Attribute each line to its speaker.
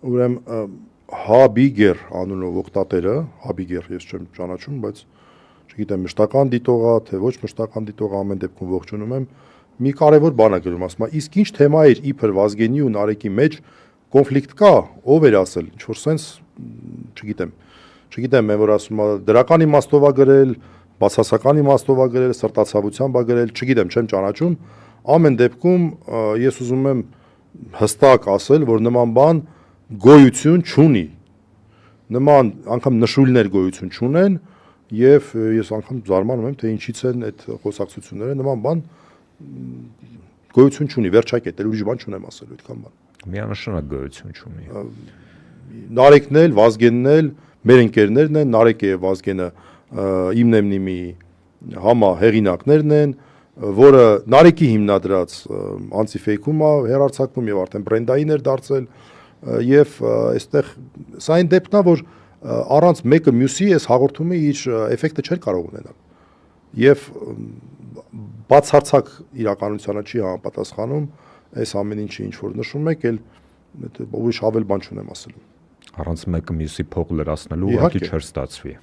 Speaker 1: ուրեմն Հաբիգեր անունով օգտատերը, Հաբիգեր ես չեմ ճանաչում, բայց չգիտեմ մշտական դիտողա, թե ոչ մշտական դիտողա, ամեն դեպքում ողջունում եմ, մի կարևոր բան է գրում, ասում է, իսկ ինչ թեմա էր իբր Վազգենի ու Նարեկի մեջ կոնֆլիկտ կա, ով էր ասել, ինչ որ sense, չգիտեմ, mən որ ասում եմ, դրական իմաստով է գրել, բացասական իմաստով է գրել, սրտացավությամբ է գրել, չգիտեմ, չեմ ճանաչում, ամեն դեպքում ես ուզում եմ հստակ ասել, որ նման բան գոյություն չունի, նման անգամ նշույլներ գոյություն չունեն, եւ ես անգամ զարմանում եմ, թե ինչից են այդ խոսակցությունները, նման բան գոյություն չունի, վերջակետ, ուրիշ բան չունեմ ասելու այդքան բան։
Speaker 2: Միանշանակ գոյություն չունի։
Speaker 1: Նարեկն էլ, Վազգենն էլ, մեր ընկերներն են, Նարեկը եւ Վազգենը իմնեմնիմի համահեղինակներն են, որը Նարեկի հիմնադրած անտիֆեյքում է հերարցակվում եւ արդեն բրենդային էր դարձել եւ այստեղ սա այն դեպքն է, որ առանց մեկը մյուսի այս հաղորդումը իր էֆեկտը չէր կարող ունենալ եւ բացարձակ իրականությանը չի համապատասխանում այս ամեն ինչի ինչ որ նշում եք, էլ ուրիշ ավել բան չունեմ ասելու։
Speaker 2: Առանց մեկը մյուսի փող լրացնելու ուղղակի չէր ստացվի։